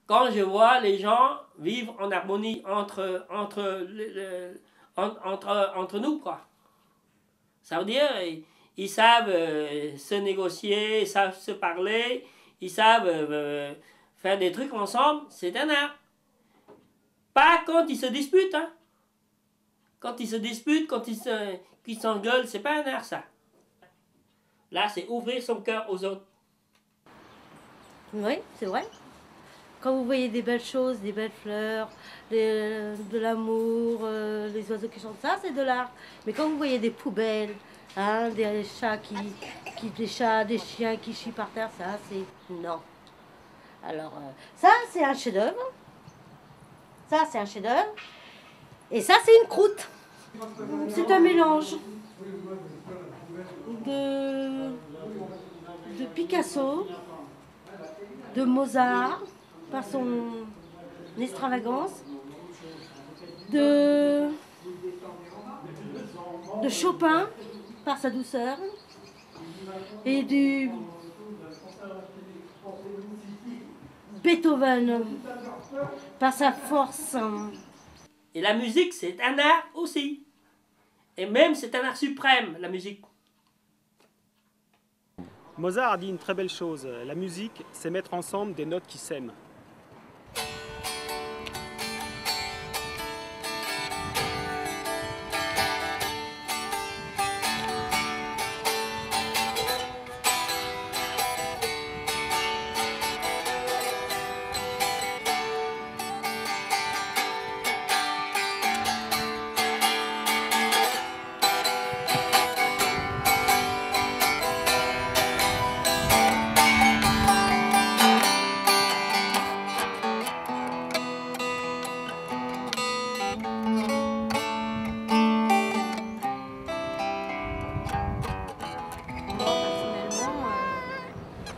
quand je vois les gens vivre en harmonie entre nous, quoi. Ça veut dire, ils savent se négocier, ils savent se parler, ils savent faire des trucs ensemble, c'est un art. Pas quand ils se disputent, hein. Quand ils se disputent, quand qu'ils s'engueulent, c'est pas un art, ça. Là, c'est ouvrir son cœur aux autres. Oui, c'est vrai. Quand vous voyez des belles choses, des belles fleurs, de l'amour, les oiseaux qui chantent, ça c'est de l'art. Mais quand vous voyez des poubelles, hein, des chats des chiens qui chient par terre, ça c'est non. Alors ça c'est un chef-d'œuvre. Ça c'est un chef-d'œuvre. Et ça c'est une croûte. C'est un mélange de Picasso, de Mozart, par son extravagance, de Chopin, par sa douceur, et du Beethoven, par sa force. Et la musique, c'est un art aussi. Et même, c'est un art suprême, la musique. Mozart a dit une très belle chose. La musique, c'est mettre ensemble des notes qui s'aiment.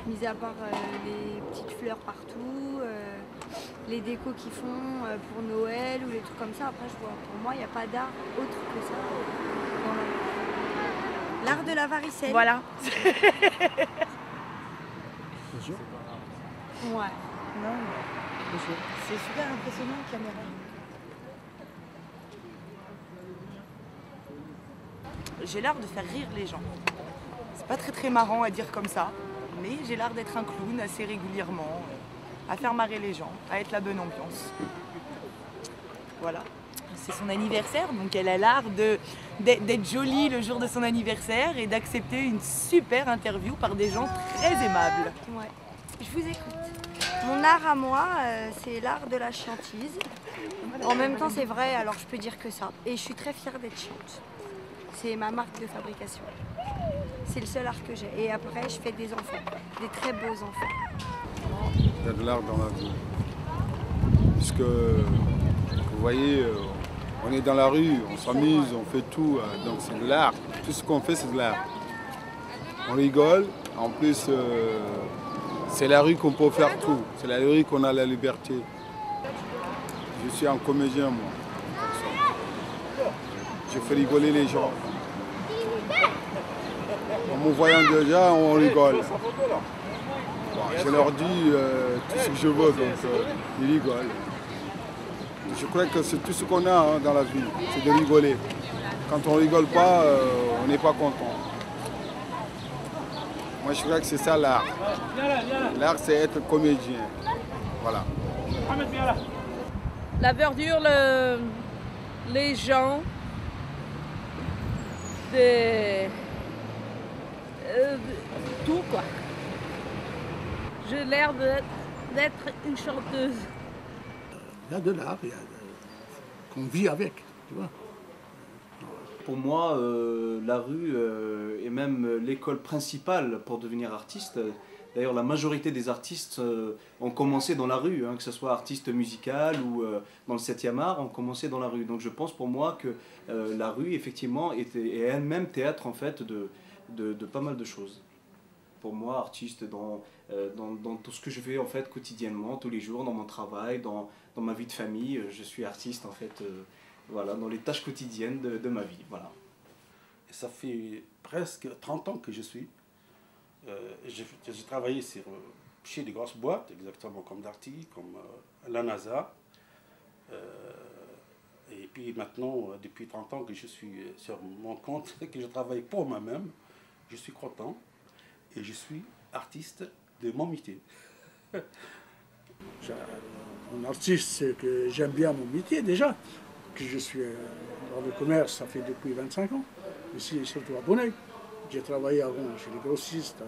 Mis à part les petites fleurs partout, les décos qu'ils font pour Noël ou les trucs comme ça, après je vois, pour moi il n'y a pas d'art autre que ça. L'art de la varicelle. Voilà. Bonjour. Ouais. Non, c'est super impressionnant, caméra. J'ai l'art de faire rire les gens. C'est pas très marrant à dire comme ça, mais j'ai l'art d'être un clown assez régulièrement, à faire marrer les gens, à être la bonne ambiance. Voilà. C'est son anniversaire, donc elle a l'art d'être jolie le jour de son anniversaire et d'accepter une super interview par des gens très aimables. Ouais. Je vous écoute. Mon art à moi, c'est l'art de la chiantise. En même temps, c'est vrai, alors je peux dire que ça. Et je suis très fière d'être chiante. C'est ma marque de fabrication. C'est le seul art que j'ai. Et après, je fais des enfants, des très beaux enfants. Il y a de l'art dans la vie. Puisque, vous voyez, on est dans la rue, on s'amuse, on fait tout. Donc c'est de l'art. Tout ce qu'on fait, c'est de l'art. On rigole. En plus, c'est la rue qu'on peut faire tout. C'est la rue qu'on a la liberté. Je suis un comédien, moi. Je fais rigoler les gens. En me voyant déjà, on rigole. Bon, je leur dis tout ce que je veux, donc ils rigolent. Je crois que c'est tout ce qu'on a hein, dans la vie, c'est de rigoler. Quand on rigole pas, on n'est pas content. Moi, je crois que c'est ça l'art. L'art, c'est être comédien. Voilà. La verdure, les gens, tout quoi. J'ai l'air d'être une chanteuse. Il y a de l'art, qu'on vit avec, tu vois. Pour moi, la rue est même l'école principale pour devenir artiste. D'ailleurs, la majorité des artistes ont commencé dans la rue, hein, que ce soit artiste musical ou dans le 7e art, ont commencé dans la rue. Donc je pense pour moi que la rue, effectivement, est elle-même théâtre en fait, de pas mal de choses. Pour moi, artiste dans tout ce que je fais en fait, quotidiennement, tous les jours, dans mon travail, dans ma vie de famille, je suis artiste en fait, voilà, dans les tâches quotidiennes de ma vie. Voilà. Et ça fait presque 30 ans que je suis. J'ai travaillé sur chez des grosses boîtes, exactement comme Darty, comme la NASA. Et puis maintenant, depuis 30 ans que je suis sur mon compte, que je travaille pour moi-même, je suis content et je suis artiste de mon métier. Un artiste, c'est que j'aime bien mon métier déjà, que je suis dans le commerce, ça fait depuis 25 ans, ici surtout à Bonneuil. J'ai travaillé avant chez les grossistes,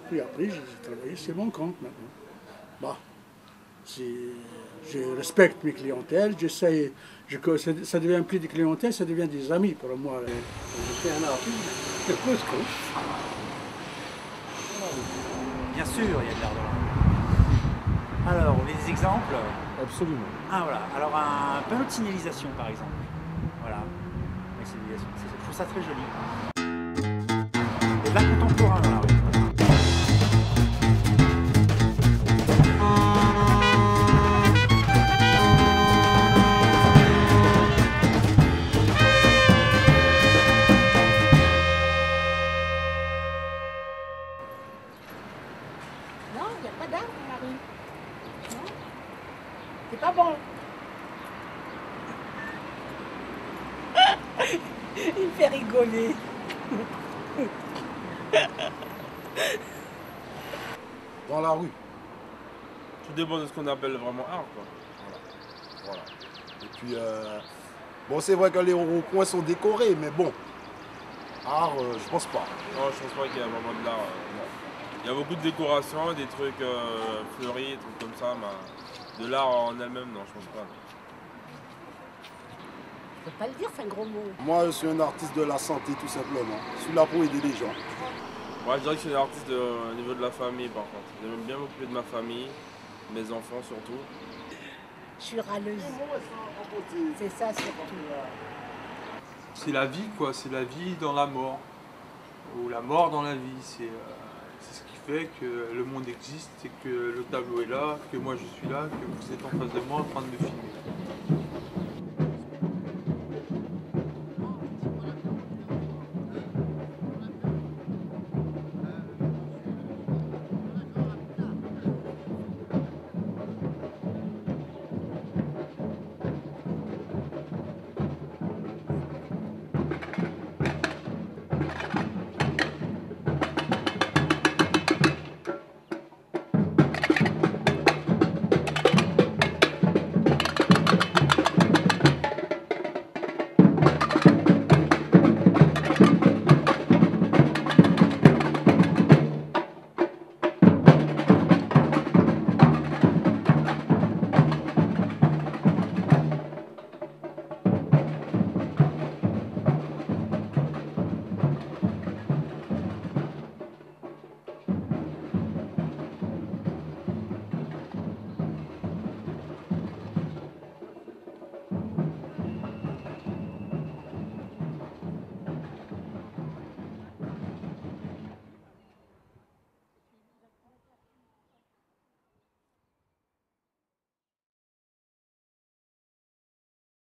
puis après j'ai travaillé sur mon compte maintenant. Bah, je respecte mes clientèles, j'essaye, ça devient plus des clientèles, ça devient des amis pour moi. Je suis un artiste de Cusco. Bien sûr, il y a de l'art de la rue. Alors, les exemples? Absolument. Ah voilà, alors un panneau de signalisation par exemple. Voilà, la signalisation, je trouve ça très joli. Et de l'art contemporain dans la rue. Non, il n'y a pas d'art dans la rue. Non, c'est pas bon. Il me fait rigoler. Dans la rue. Tout dépend de ce qu'on appelle vraiment art, quoi. Voilà. Et puis, bon, c'est vrai que les ronds-points sont décorés, mais bon, art, je pense pas. Non, je pense pas qu'il y a vraiment de l'art. Il y a beaucoup de décorations, des trucs fleuris, des trucs comme ça, mais de l'art en elle-même, non, je pense pas. Je peux pas le dire, c'est un gros mot. Moi, je suis un artiste de la santé, tout simplement. Je suis là pour aider les gens. Ouais, je dirais que je suis un artiste au niveau de la famille, par contre. J'aime bien m'occuper de ma famille, mes enfants surtout. Je suis râleuse. C'est ça surtout. C'est la vie, quoi. C'est la vie dans la mort. Ou la mort dans la vie. C'est ce qui fait que le monde existe et que le tableau est là, que moi je suis là, que vous êtes en face de moi en train de me filmer.